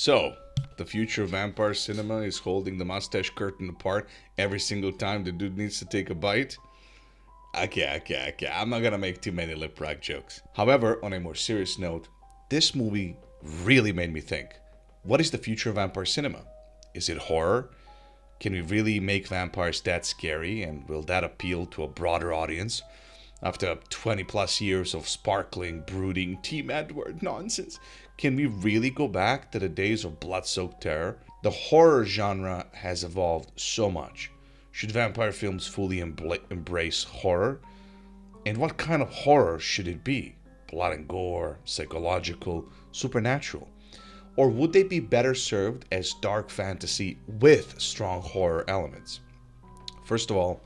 So, the future of vampire cinema is holding the mustache curtain apart every single time the dude needs to take a bite. Okay. I'm not gonna make too many lip rock jokes. However, on a more serious note, this movie really made me think. What is the future of vampire cinema? Is it horror? Can we really make vampires that scary, and will that appeal to a broader audience? After 20 plus years of sparkling, brooding, Team Edward nonsense, can we really go back to the days of blood soaked terror? The horror genre has evolved so much. Should vampire films fully embrace horror? And what kind of horror should it be? Blood and gore, psychological, supernatural? Or would they be better served as dark fantasy with strong horror elements? First of all,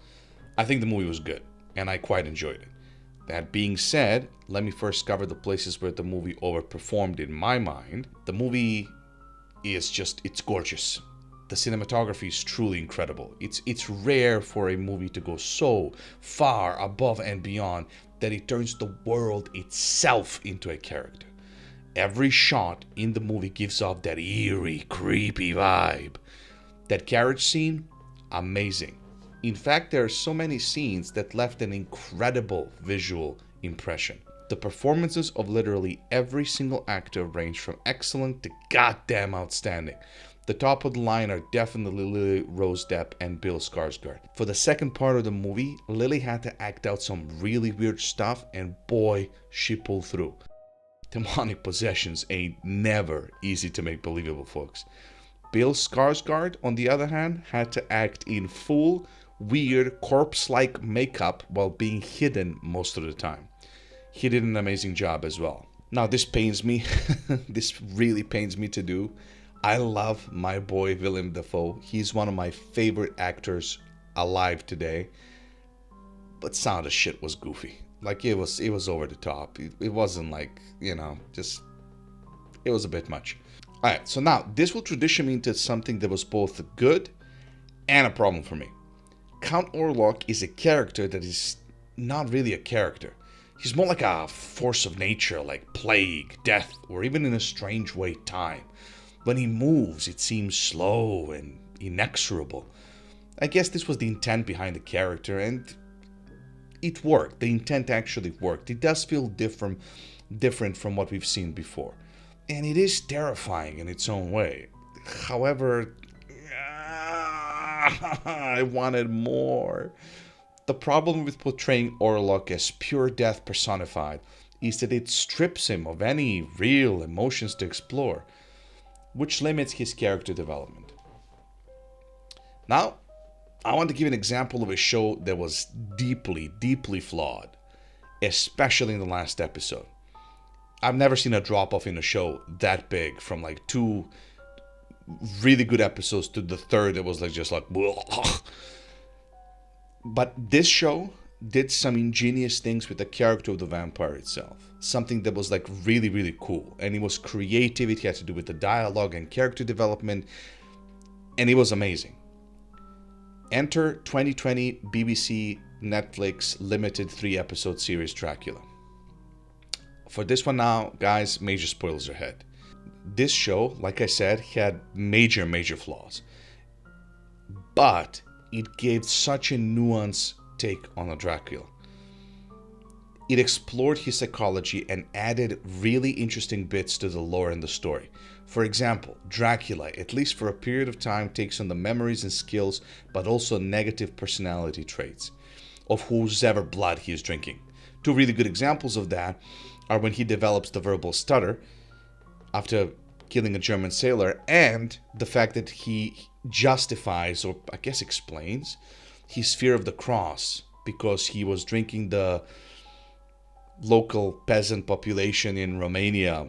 I think the movie was good, and I quite enjoyed it. That being said, let me first cover the places where the movie overperformed in my mind. The movie it's gorgeous. The cinematography is truly incredible. It's rare for a movie to go so far above and beyond that it turns the world itself into a character. Every shot in the movie gives off that eerie, creepy vibe. That carriage scene, amazing. In fact, there are so many scenes that left an incredible visual impression. The performances of literally every single actor range from excellent to goddamn outstanding. The top of the line are definitely Lily Rose Depp and Bill Skarsgård. For the second part of the movie, Lily had to act out some really weird stuff, and boy, she pulled through. Demonic possessions ain't never easy to make believable, folks. Bill Skarsgård, on the other hand, had to act in full, weird, corpse-like makeup while being hidden most of the time. He did an amazing job as well. Now, this pains me. This really pains me to do. I love my boy Willem Dafoe. He's one of my favorite actors alive today. But some of the shit was goofy. Like, it was over the top. It wasn't like, just, it was a bit much. Alright, so now, this will transition me into something that was both good and a problem for me. Count Orlok is a character that is not really a character. He's more like a force of nature, like plague, death, or even in a strange way, time. When he moves, it seems slow and inexorable. I guess this was the intent behind the character, and it worked. The intent actually worked. It does feel different from what we've seen before. And it is terrifying in its own way. However, I wanted more. The problem with portraying Orlok as pure death personified is that it strips him of any real emotions to explore, which limits his character development. Now, I want to give an example of a show that was deeply, deeply flawed, especially in the last episode. I've never seen a drop off in a show that big from like two really good episodes to the third that was like just like bleh. But this show did some ingenious things with the character of the vampire itself. Something that was like really, really cool. And it was creative. It had to do with the dialogue and character development. And it was amazing. Enter 2020 BBC Netflix limited 3-episode series Dracula. For this one now, guys, major spoilers ahead. This show, like I said, had major flaws. But it gave such a nuanced take on a Dracula. It explored his psychology and added really interesting bits to the lore and the story. For example, Dracula, at least for a period of time, takes on the memories and skills, but also negative personality traits of whosever blood he is drinking. Two really good examples of that are when he develops the verbal stutter after killing a German sailor, and the fact that he justifies, or I guess explains, his fear of the cross because he was drinking the local peasant population in Romania,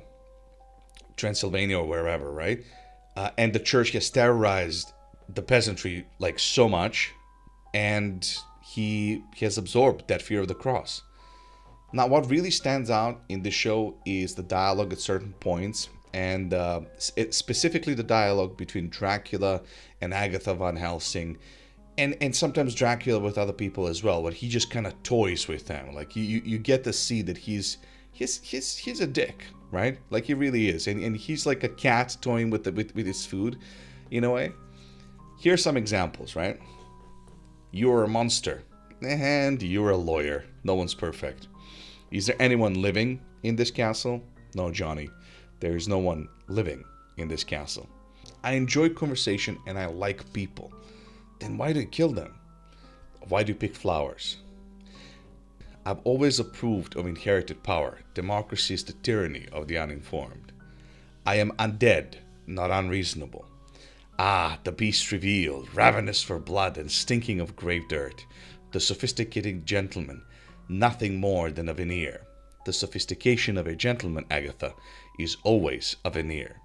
Transylvania, or wherever, right? And the church has terrorized the peasantry like so much, and he has absorbed that fear of the cross. Now, what really stands out in this show is the dialogue at certain points, and specifically the dialogue between Dracula and Agatha von Helsing, and sometimes Dracula with other people as well, but he just kind of toys with them. Like you get to see that he's a dick, right? Like he really is. And he's like a cat toying with with his food in a way. Here's some examples, right? You're a monster and you're a lawyer. No one's perfect. Is there anyone living in this castle? No, Johnny. There is no one living in this castle. I enjoy conversation and I like people. Then why do you kill them? Why do you pick flowers? I've always approved of inherited power. Democracy is the tyranny of the uninformed. I am undead, not unreasonable. Ah, the beast revealed, ravenous for blood and stinking of grave dirt. The sophisticated gentleman, nothing more than a veneer. The sophistication of a gentleman, Agatha, is always a veneer.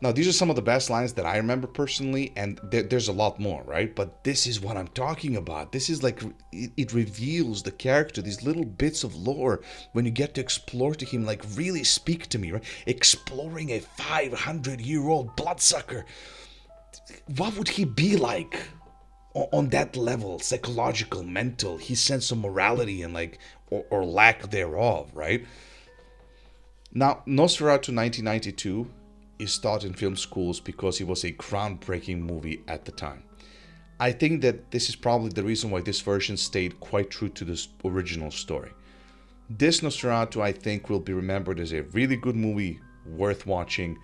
Now, these are some of the best lines that I remember personally, and there's a lot more, right? But this is what I'm talking about. This is like, it reveals the character, these little bits of lore, when you get to explore to him, like really speak to me, right? Exploring a 500-year-old bloodsucker. What would he be like on that level? Psychological, mental, his sense of morality and like, or lack thereof, right? Now, Nosferatu 1992 is taught in film schools because it was a groundbreaking movie at the time. I think that this is probably the reason why this version stayed quite true to this original story. This Nosferatu, I think, will be remembered as a really good movie, worth watching,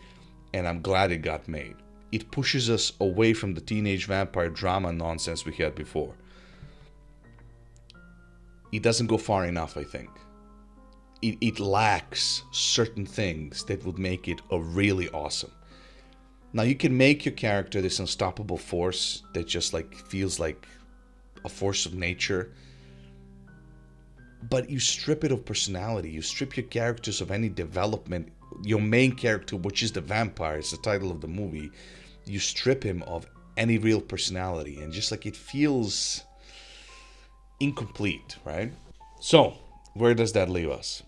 and I'm glad it got made. It pushes us away from the teenage vampire drama nonsense we had before. It doesn't go far enough, I think. It lacks certain things that would make it a really awesome. Now you can make your character this unstoppable force that just like feels like a force of nature, but you strip it of personality. You strip your characters of any development. Your main character, which is the vampire, is the title of the movie. You strip him of any real personality, and just like it feels incomplete, right? So where does that leave us?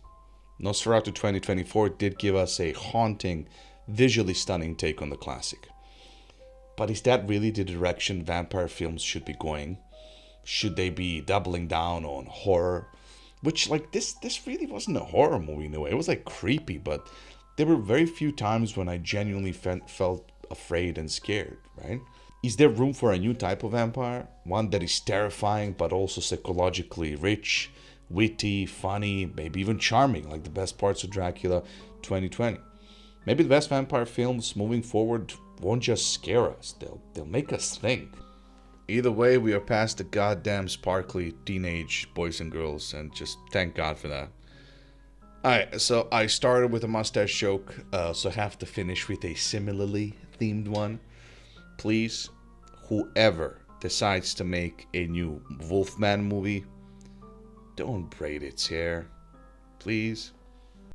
Nosferatu 2024 did give us a haunting, visually stunning take on the classic. But is that really the direction vampire films should be going? Should they be doubling down on horror? Which, like, this really wasn't a horror movie in a way. It was, like, creepy, but there were very few times when I genuinely felt afraid and scared, right? Is there room for a new type of vampire? One that is terrifying, but also psychologically rich, witty, funny, maybe even charming, like the best parts of Dracula 2020. Maybe the best vampire films moving forward won't just scare us, they'll make us think. Either way, we are past the goddamn sparkly teenage boys and girls, and just thank God for that. Alright, so I started with a mustache joke, so I have to finish with a similarly themed one. Please, whoever decides to make a new Wolfman movie, don't braid its hair. Please.